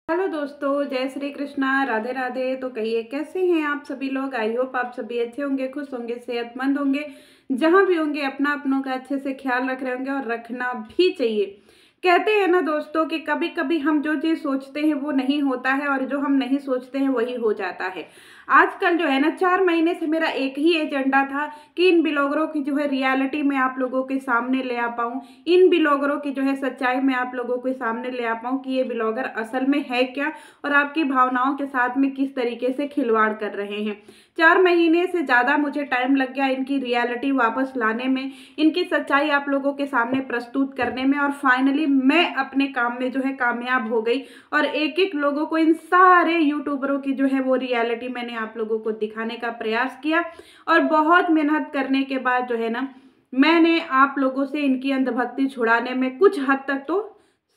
Hello दोस्तों, जय श्री कृष्णा, राधे राधे। तो कहिए कैसे हैं आप सभी लोग। आई होप आप सभी अच्छे होंगे, खुश होंगे, सेहतमंद होंगे। जहां भी होंगे अपना अपनों का अच्छे से ख्याल रख रहे होंगे और रखना भी चाहिए। कहते हैं ना दोस्तों कि कभी कभी हम जो चीज़ सोचते हैं वो नहीं होता है और जो हम नहीं सोचते हैं वही हो जाता है। आजकल जो है ना 4 महीने से मेरा एक ही एजेंडा था कि इन ब्लॉगरों की जो है रियलिटी मैं आप लोगों के सामने ले आ पाऊँ। इन ब्लॉगरों की जो है सच्चाई मैं आप लोगों के सामने ले आ पाऊँ कि ये ब्लॉगर असल में है क्या और आपकी भावनाओं के साथ में किस तरीके से खिलवाड़ कर रहे हैं। 4 महीने से ज़्यादा मुझे टाइम लग गया इनकी रियलिटी वापस लाने में, इनकी सच्चाई आप लोगों के सामने प्रस्तुत करने में, और फाइनली मैं अपने काम में जो है कामयाब हो गई। और एक एक लोगों को, इन सारे यूट्यूबरों की जो है वो रियलिटी मैंने आप लोगों को दिखाने का प्रयास किया। और बहुत मेहनत करने के बाद जो है ना मैंने आप लोगों से इनकी अंधभक्ति छुड़ाने में कुछ हद तक तो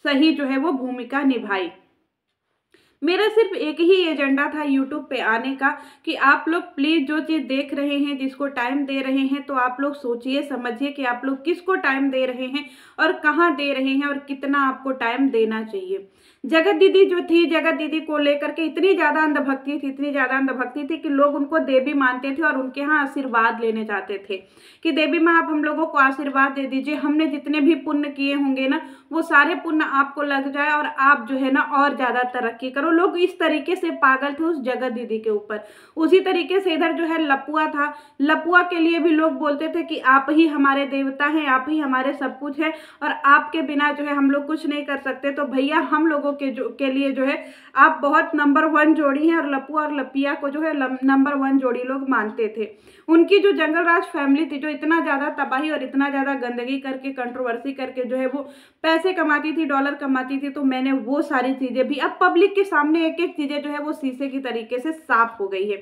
सही जो है वो भूमिका निभाई। मेरा सिर्फ एक ही एजेंडा था यूट्यूब पे आने का कि आप लोग प्लीज़ जो चीज़ देख रहे हैं, जिसको टाइम दे रहे हैं, तो आप लोग सोचिए समझिए कि आप लोग किसको टाइम दे रहे हैं और कहाँ दे रहे हैं और कितना आपको टाइम देना चाहिए। जगत दीदी जो थी, जगत दीदी को लेकर के इतनी ज़्यादा अंधभक्ति थी, इतनी ज़्यादा अंधभक्ति थी कि लोग उनको देवी मानते थे और उनके यहाँ आशीर्वाद लेने जाते थे कि देवी माँ आप हम लोगों को आशीर्वाद दे दीजिए, हमने जितने भी पुण्य किए होंगे ना वो सारे पुण्य आपको लग जाए और आप जो है ना और ज़्यादा तरक्की करो। लोग इस तरीके से पागल थे उस जगत दीदी के ऊपर। उसी तरीके से इधर जो है लपुआ था, लपुआ के लिए भी लोग बोलते थे कि आप ही हमारे देवता हैं, आप ही हमारे सब कुछ है और आपके बिना जो है हम लोग कुछ नहीं कर सकते। तो भैया हम लोगों के लिए जो है आप बहुत नंबर 1 जोड़ी हैं। और लपुआ और लपिया को जो है नंबर 1 जोड़ी लोग मानते थे। उनकी जो जंगल राज फैमिली थी, जो इतना ज़्यादा तबाही और इतना ज़्यादा गंदगी करके, कंट्रोवर्सी करके जो है वो पैसे कमाती थी, डॉलर कमाती थी, तो मैंने वो सारी चीज़ें भी अब पब्लिक के सामने एक एक चीज़ें जो है वो शीशे की तरीके से साफ हो गई है।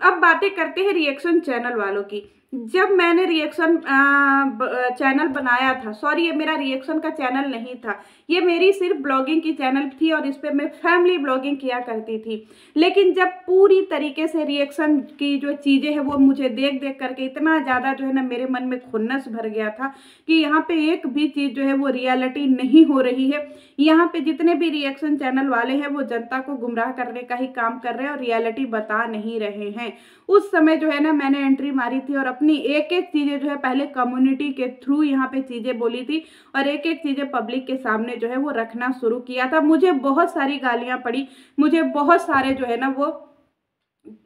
अब बातें करते हैं रिएक्शन चैनल वालों की। जब मैंने रिएक्शन चैनल बनाया था, सॉरी ये मेरा रिएक्शन का चैनल नहीं था, ये मेरी सिर्फ ब्लॉगिंग की चैनल थी और इस पे मैं फैमिली ब्लॉगिंग किया करती थी। लेकिन जब पूरी तरीके से रिएक्शन की जो चीज़ें हैं वो मुझे देख देख करके इतना ज़्यादा जो है ना मेरे मन में खुन्नस भर गया था कि यहाँ पे एक भी चीज़ जो है वो रियलिटी नहीं हो रही है। यहाँ पे जितने भी रिएक्शन चैनल वाले हैं वो जनता को गुमराह करने का ही काम कर रहे हैं और रियलिटी बता नहीं रहे हैं। उस समय जो है ना मैंने एंट्री मारी थी और अपनी एक एक चीज़ें जो है पहले कम्युनिटी के थ्रू यहाँ पे चीज़ें बोली थी और एक एक चीज़ें पब्लिक के सामने जो है वो रखना शुरू किया था। मुझे बहुत सारी गालियाँ पड़ी, मुझे बहुत सारे जो है ना वो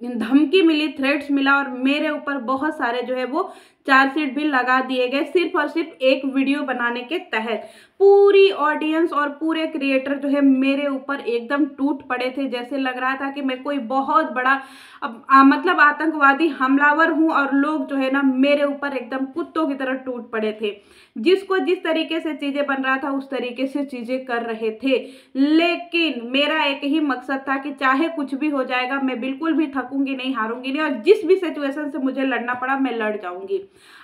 धमकी मिली, थ्रेट्स मिला और मेरे ऊपर बहुत सारे जो है वो चार्जशीट भी लगा दिए गए सिर्फ और सिर्फ एक वीडियो बनाने के तहत। पूरी ऑडियंस और पूरे क्रिएटर जो है मेरे ऊपर एकदम टूट पड़े थे। जैसे लग रहा था कि मैं कोई बहुत बड़ा मतलब आतंकवादी हमलावर हूं और लोग जो है ना मेरे ऊपर एकदम कुत्तों की तरह टूट पड़े थे। जिसको जिस तरीके से चीजें बन रहा था उस तरीके से चीजें कर रहे थे। लेकिन मेरा एक ही मकसद था कि चाहे कुछ भी हो जाएगा मैं बिल्कुल भी थकूंगी नहीं, हारूंगी नहीं और जिस भी सिचुएशन से मुझे लड़ना पड़ा मैं लड़ जाऊंगी।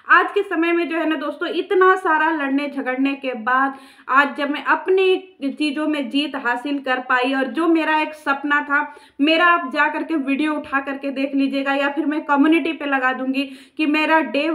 आज के समय में जो है ना दोस्तों इतना सारा लड़ने झगड़ने के बाद आज जब मैं अपनी चीज़ों में जीत हासिल कर पाई और जो मेरा एक सपना था, मेरा आप जा करके वीडियो उठा करके देख लीजिएगा या फिर मैं कम्युनिटी पे लगा दूंगी कि मेरा डे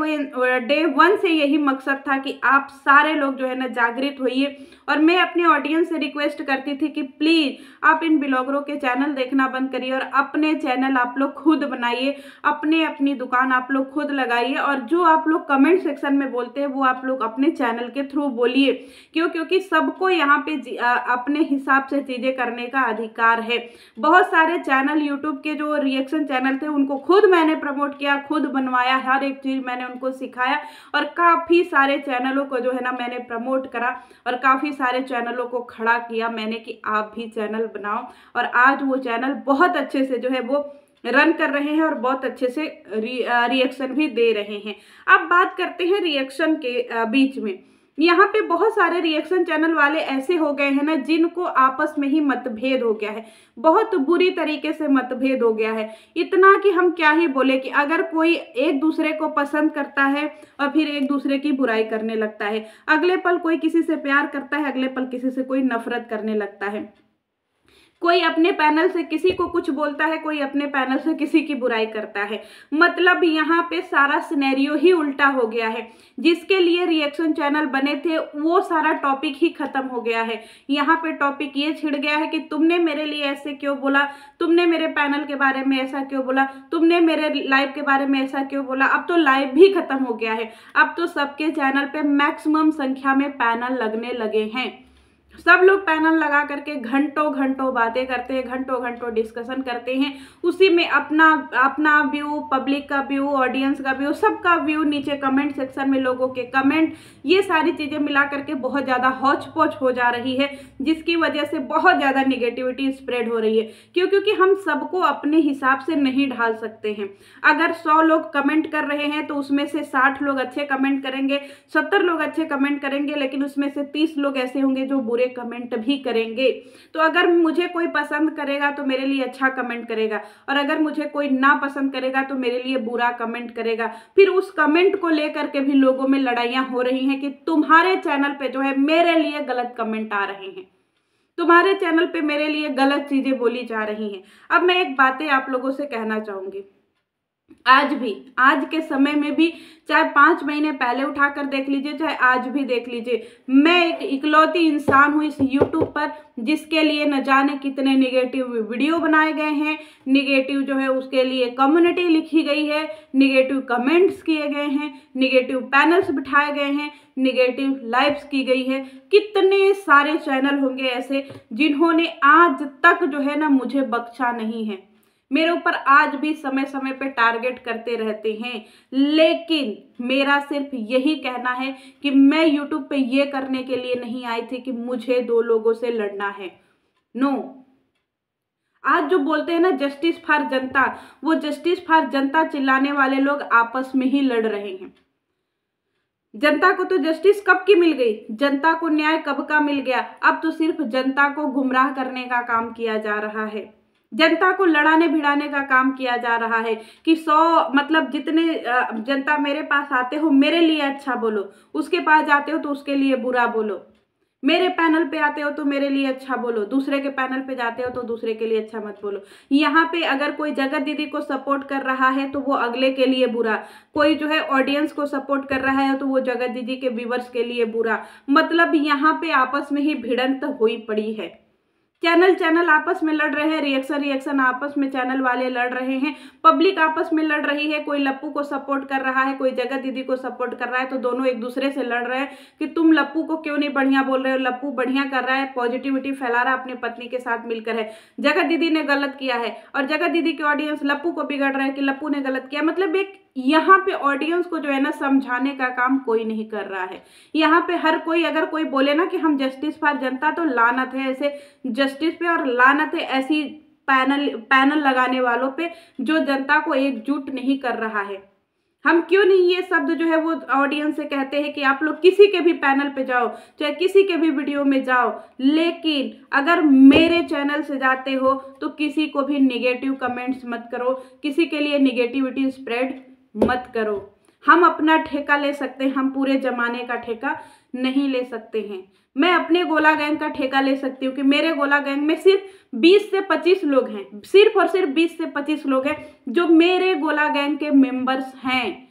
वन से यही मकसद था कि आप सारे लोग जो है ना जागृत होइए। और मैं अपने ऑडियंस से रिक्वेस्ट करती थी कि प्लीज़ आप इन ब्लॉगरों के चैनल देखना बंद करिए और अपने चैनल आप लोग खुद बनाइए, अपनी दुकान आप लोग खुद लगाइए और जो आप लोग कमेंट सेक्शन में बोलते हैं वो आप लोग अपने चैनल के थ्रू बोलिए। क्योंकि सबको यहाँ पे अपने हिसाब से चीज़ें करने का अधिकार है। बहुत सारे चैनल यूट्यूब के जो रिएक्शन चैनल थे उनको खुद मैंने प्रमोट किया, खुद बनवाया, हर एक चीज़ मैंने उनको सिखाया और काफ़ी सारे चैनलों को जो है ना मैंने प्रमोट करा और काफ़ी सारे चैनलों को खड़ा किया मैंने कि आप भी चैनल बनाओ। और आज वो चैनल बहुत अच्छे से जो है वो रन कर रहे हैं और बहुत अच्छे से रिएक्शन भी दे रहे हैं। अब बात करते हैं रिएक्शन के बीच में। यहाँ पे बहुत सारे रिएक्शन चैनल वाले ऐसे हो गए हैं ना जिनको आपस में ही मतभेद हो गया है, बहुत बुरी तरीके से मतभेद हो गया है। इतना कि हम क्या ही बोले कि अगर कोई एक दूसरे को पसंद करता है और फिर एक दूसरे की बुराई करने लगता है, अगले पल कोई किसी से प्यार करता है, अगले पल किसी से कोई नफरत करने लगता है। कोई अपने पैनल से किसी को कुछ बोलता है, कोई अपने पैनल से किसी की बुराई करता है। मतलब यहाँ पे सारा सिनेरियो ही उल्टा हो गया है। जिसके लिए रिएक्शन चैनल बने थे वो सारा टॉपिक ही खत्म हो गया है। यहाँ पे टॉपिक ये छिड़ गया है कि तुमने मेरे लिए ऐसे क्यों बोला, तुमने मेरे पैनल के बारे में ऐसा क्यों बोला, तुमने मेरे लाइव के बारे में ऐसा क्यों बोला। अब तो लाइव भी खत्म हो गया है। अब तो सबके चैनल पे मैक्सिमम संख्या में पैनल लगने लगे हैं। सब लोग पैनल लगा करके घंटों घंटों बातें करते हैं, घंटों घंटों डिस्कशन करते हैं। उसी में अपना अपना व्यू, पब्लिक का व्यू, ऑडियंस का व्यू, सबका व्यू, नीचे कमेंट सेक्शन में लोगों के कमेंट, ये सारी चीज़ें मिला करके बहुत ज़्यादा हौच पौच हो जा रही है, जिसकी वजह से बहुत ज़्यादा निगेटिविटी स्प्रेड हो रही है। क्योंकि हम सबको अपने हिसाब से नहीं ढाल सकते हैं। अगर 100 लोग कमेंट कर रहे हैं तो उसमें से 60 लोग अच्छे कमेंट करेंगे, 70 लोग अच्छे कमेंट करेंगे, लेकिन उसमें से 30 लोग ऐसे होंगे जो बुरे कमेंट भी करेंगे। तो अगर मुझे कोई पसंद करेगा तो मेरे लिए अच्छा कमेंट करेगा, और अगर मुझे कोई ना पसंद करेगा तो मेरे लिए बुरा कमेंट करेगा। फिर उस कमेंट को लेकर के भी लोगों में लड़ाइयाँ हो रही हैं कि तुम्हारे चैनल पे जो है मेरे लिए गलत कमेंट आ रहे हैं, तुम्हारे चैनल पे मेरे लिए गलत चीजें बोली जा रही हैं। अब मैं एक बातें आप लोगों से कहना चाहूंगी, आज भी, आज के समय में भी, चाहे 5 महीने पहले उठाकर देख लीजिए, चाहे आज भी देख लीजिए, मैं एक इकलौती इंसान हूँ इस यूट्यूब पर जिसके लिए न जाने कितने निगेटिव वीडियो बनाए गए हैं, निगेटिव जो है उसके लिए कम्युनिटी लिखी गई है, निगेटिव कमेंट्स किए गए हैं, निगेटिव पैनल्स बिठाए गए हैं, निगेटिव लाइव्स की गई है। कितने सारे चैनल होंगे ऐसे जिन्होंने आज तक जो है ना मुझे बख्शा नहीं है, मेरे ऊपर आज भी समय समय पे टारगेट करते रहते हैं। लेकिन मेरा सिर्फ यही कहना है कि मैं यूट्यूब पे ये करने के लिए नहीं आई थी कि मुझे 2 लोगों से लड़ना है। नो, आज जो बोलते हैं ना जस्टिस फॉर जनता, वो जस्टिस फॉर जनता चिल्लाने वाले लोग आपस में ही लड़ रहे हैं। जनता को तो जस्टिस कब की मिल गई, जनता को न्याय कब का मिल गया। अब तो सिर्फ जनता को गुमराह करने का काम किया जा रहा है, जनता को लड़ाने भिड़ाने का काम किया जा रहा है कि 100 मतलब जितने जनता मेरे पास आते हो मेरे लिए अच्छा बोलो, उसके पास जाते हो तो उसके लिए बुरा बोलो, मेरे पैनल पे आते हो तो मेरे लिए अच्छा बोलो, दूसरे के पैनल पे जाते हो तो दूसरे के लिए अच्छा मत बोलो। यहाँ पे अगर कोई जगत दीदी को सपोर्ट कर रहा है तो वो अगले के लिए बुरा, कोई जो है ऑडियंस को सपोर्ट कर रहा है तो वो जगत दीदी के व्यूअर्स के लिए बुरा। मतलब यहाँ पे आपस में ही भिड़ंत हुई पड़ी है। चैनल आपस में लड़ रहे हैं, रिएक्शन आपस में चैनल वाले लड़ रहे हैं, पब्लिक आपस में लड़ रही है। कोई लप्पू को सपोर्ट कर रहा है, कोई जगत दीदी को सपोर्ट कर रहा है, तो दोनों एक दूसरे से लड़ रहे हैं कि तुम लप्पू को क्यों नहीं बढ़िया बोल रहे हो, लप्पू बढ़िया कर रहा है, पॉजिटिविटी फैला रहा है अपनी पत्नी के साथ मिलकर है, जगत दीदी ने गलत किया है, और जगत दीदी के ऑडियंस लप्पू को बिगड़ रहा है कि लप्पू ने गलत किया। मतलब एक यहाँ पे ऑडियंस को जो है ना समझाने का काम कोई नहीं कर रहा है। यहाँ पे हर कोई अगर कोई बोले ना कि हम जस्टिस फॉर जनता, तो लानत है ऐसे जस्टिस पे, और लानत है ऐसी पैनल लगाने वालों पे जो जनता को एकजुट नहीं कर रहा है। हम क्यों नहीं ये शब्द जो है वो ऑडियंस से कहते हैं कि आप लोग किसी के भी पैनल पे जाओ, चाहे किसी के भी वीडियो में जाओ, लेकिन अगर मेरे चैनल से जाते हो तो किसी को भी निगेटिव कमेंट्स मत करो, किसी के लिए निगेटिविटी स्प्रेड मत करो। हम अपना ठेका ले सकते हैं, हम पूरे जमाने का ठेका नहीं ले सकते हैं। मैं अपने गोला गैंग का ठेका ले सकती हूँ कि मेरे गोला गैंग में सिर्फ 20 से 25 लोग हैं, सिर्फ और सिर्फ 20 से 25 लोग हैं जो मेरे गोला गैंग के मेंबर्स हैं,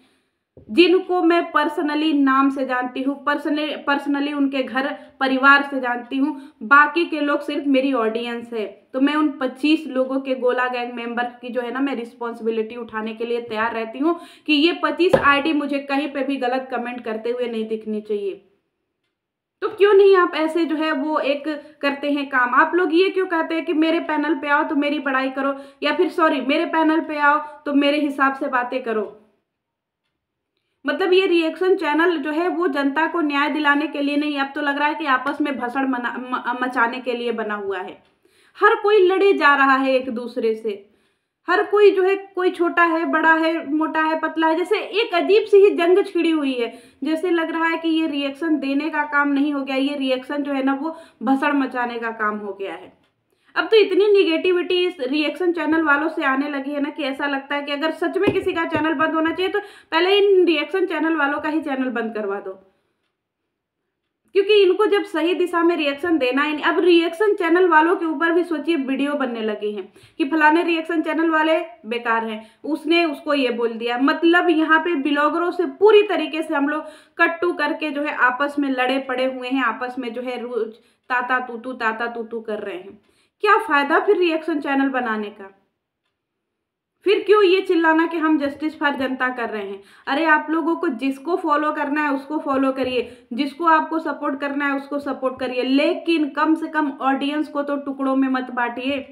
जिनको मैं पर्सनली नाम से जानती हूँ, पर्सनली उनके घर परिवार से जानती हूँ। बाकी के लोग सिर्फ मेरी ऑडियंस है। तो मैं उन 25 लोगों के गोला गैंग मेंबर की जो है ना मैं रिस्पॉन्सिबिलिटी उठाने के लिए तैयार रहती हूँ कि ये 25 आईडी मुझे कहीं पे भी गलत कमेंट करते हुए नहीं दिखनी चाहिए। तो क्यों नहीं आप ऐसे जो है वो एक करते हैं काम। आप लोग ये क्यों कहते हैं कि मेरे पैनल पे आओ तो मेरी बड़ाई करो, या फिर सॉरी मेरे पैनल पे आओ तो मेरे हिसाब से बातें करो। मतलब ये रिएक्शन चैनल जो है वो जनता को न्याय दिलाने के लिए नहीं, अब तो लग रहा है कि आपस में भसड़ मचाने के लिए बना हुआ है। हर कोई लड़े जा रहा है एक दूसरे से, हर कोई जो है, कोई छोटा है, बड़ा है, मोटा है, पतला है, जैसे एक अजीब सी ही जंग छिड़ी हुई है। जैसे लग रहा है कि ये रिएक्शन देने का काम नहीं हो गया, ये रिएक्शन जो है ना वो भसड़ मचाने का काम हो गया है। अब तो इतनी निगेटिविटी इस रिएक्शन चैनल वालों से आने लगी है ना कि ऐसा लगता है कि अगर सच में किसी का चैनल बंद होना चाहिए तो पहले इन रिएक्शन चैनल वालों का ही चैनल बंद करवा दो। क्योंकि इनको जब सही दिशा में रिएक्शन देना ही नहीं। अब रिएक्शन चैनल वालों के ऊपर भी सोचिए वीडियो बनने लगे हैं कि फलाने रिएक्शन चैनल वाले बेकार हैं, उसने उसको ये बोल दिया। मतलब यहाँ पे ब्लॉगरों से पूरी तरीके से हम लोग कट्टू करके जो है आपस में लड़े पड़े हुए हैं, आपस में जो है रोज ताता तू कर रहे हैं। क्या फायदा फिर रिएक्शन चैनल बनाने का? फिर क्यों ये चिल्लाना कि हम जस्टिस फॉर जनता कर रहे हैं? अरे आप लोगों को जिसको फॉलो करना है उसको फॉलो करिए, जिसको आपको सपोर्ट करना है उसको सपोर्ट करिए, लेकिन कम से कम ऑडियंस को तो टुकड़ों में मत बांटिए।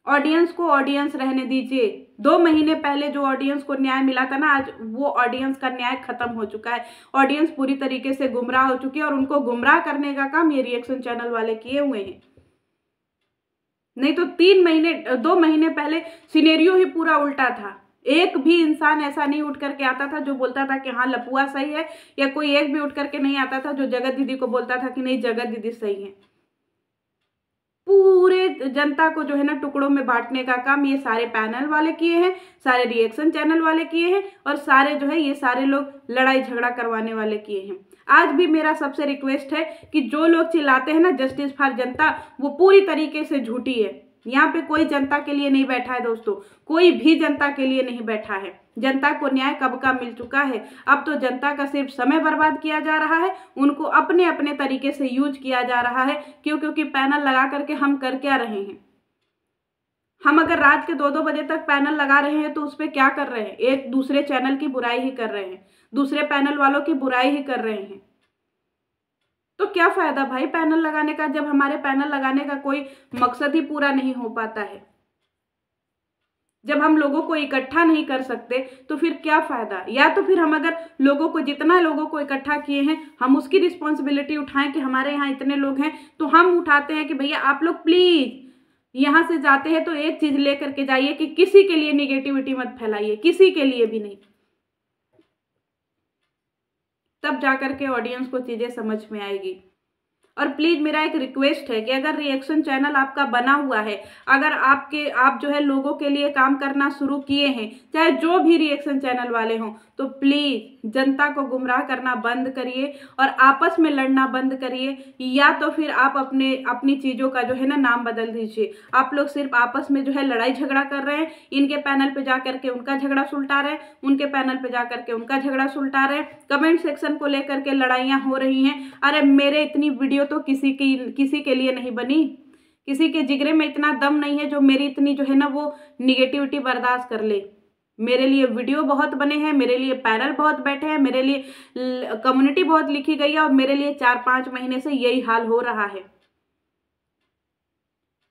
ऑडियंस को ऑडियंस रहने दीजिए। 2 महीने पहले जो ऑडियंस को न्याय मिला था ना, आज वो ऑडियंस का न्याय खत्म हो चुका है। ऑडियंस पूरी तरीके से गुमराह हो चुकी है और उनको गुमराह करने का काम ये रिएक्शन चैनल वाले किए हुए हैं। नहीं तो 2 महीने पहले सिनेरियो ही पूरा उल्टा था। एक भी इंसान ऐसा नहीं उठ करके आता था जो बोलता था कि हाँ लपुआ सही है, या कोई एक भी उठ करके नहीं आता था जो जगत दीदी को बोलता था कि नहीं जगत दीदी सही है। पूरे जनता को जो है ना टुकड़ों में बांटने का काम ये सारे पैनल वाले किए हैं, सारे रिएक्शन चैनल वाले किए हैं, और सारे जो है ये सारे लोग लड़ाई झगड़ा करवाने वाले किए हैं। आज भी मेरा सबसे रिक्वेस्ट है कि जो लोग चिल्लाते हैं ना जस्टिस फॉर जनता, वो पूरी तरीके से झूठी है। यहाँ पे कोई जनता के लिए नहीं बैठा है दोस्तों, कोई भी जनता के लिए नहीं बैठा है। जनता को न्याय कब का मिल चुका है। अब तो जनता का सिर्फ समय बर्बाद किया जा रहा है, उनको अपने अपने तरीके से यूज किया जा रहा है। क्योंकि पैनल लगा करके हम कर क्या रहे हैं? हम अगर रात के 2-2 बजे तक पैनल लगा रहे हैं तो उस पर क्या कर रहे हैं? एक दूसरे चैनल की बुराई ही कर रहे हैं, दूसरे पैनल वालों की बुराई ही कर रहे हैं। तो क्या फायदा भाई पैनल लगाने का, जब हमारे पैनल लगाने का कोई मकसद ही पूरा नहीं हो पाता है। जब हम लोगों को इकट्ठा नहीं कर सकते तो फिर क्या फायदा? या तो फिर हम अगर लोगों को, जितना लोगों को इकट्ठा किए हैं, हम उसकी रिस्पॉन्सिबिलिटी उठाएं कि हमारे यहाँ इतने लोग हैं, तो हम उठाते हैं कि भैया आप लोग प्लीज यहाँ से जाते हैं तो एक चीज लेकर के जाइए कि किसी के लिए निगेटिविटी मत फैलाइए, किसी के लिए भी नहीं। तब जाकर के ऑडियंस को चीजें समझ में आएगी। और प्लीज मेरा एक रिक्वेस्ट है कि अगर रिएक्शन चैनल आपका बना हुआ है, अगर आप जो है लोगों के लिए काम करना शुरू किए हैं, चाहे जो भी रिएक्शन चैनल वाले हों, तो प्लीज जनता को गुमराह करना बंद करिए और आपस में लड़ना बंद करिए, या तो फिर आप अपनी चीजों का जो है ना नाम बदल दीजिए। आप लोग सिर्फ आपस में जो है लड़ाई झगड़ा कर रहे हैं, इनके पैनल पे जा करके उनका झगड़ा सुलटा रहे हैं, उनके पैनल पे जा करके उनका झगड़ा सुलटा रहे हैं, कमेंट सेक्शन को लेकर के लड़ाइयाँ हो रही हैं। अरे मेरे इतनी वीडियो तो किसी के लिए नहीं बनी, किसी के जिगरे में इतना दम नहीं है जो मेरी इतनी जो है ना वो निगेटिविटी बर्दाश्त कर ले। मेरे लिए वीडियो बहुत बने हैं, मेरे लिए पैनल बहुत बैठे हैं, मेरे लिए कम्युनिटी बहुत लिखी गई है, और मेरे लिए 4-5 महीने से यही हाल हो रहा है।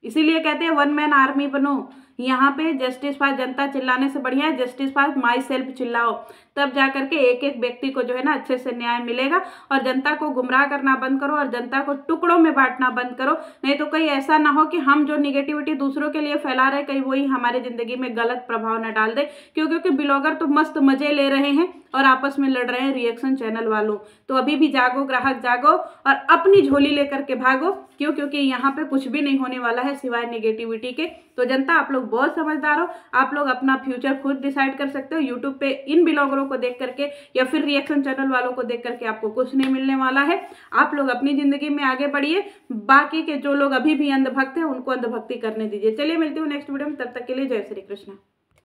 इसीलिए कहते हैं 1 मैन आर्मी बनो। यहाँ पे जस्टिस फॉर जनता चिल्लाने से बढ़िया है जस्टिस फॉर माई सेल्फ चिल्लाओ, तब जाकर के एक एक व्यक्ति को जो है ना अच्छे से न्याय मिलेगा। और जनता को गुमराह करना बंद करो और जनता को टुकड़ों में बांटना बंद करो। नहीं तो कहीं ऐसा ना हो कि हम जो निगेटिविटी दूसरों के लिए फैला रहे, कहीं वही हमारी जिंदगी में गलत प्रभाव न डाल दे। क्योंकि ब्लॉगर तो मस्त मजे ले रहे हैं और आपस में लड़ रहे हैं रिएक्शन चैनल वालों। तो अभी भी जागो ग्राहक जागो और अपनी झोली लेकर के भागो, क्योंकि यहाँ पे कुछ भी नहीं होने वाला है सिवाय निगेटिविटी के। तो जनता आप लोग बहुत समझदार हो, आप लोग अपना फ्यूचर खुद डिसाइड कर सकते हो। यूट्यूब पे इन ब्लॉगरों को देख करके या फिर रिएक्शन चैनल वालों को देख करके आपको कुछ नहीं मिलने वाला है। आप लोग अपनी जिंदगी में आगे बढ़िए, बाकी के जो लोग अभी भी अंधभक्त हैं उनको अंधभक्ति करने दीजिए। चलिए मिलती हूँ नेक्स्ट वीडियो में, तब तक के लिए जय श्री कृष्ण।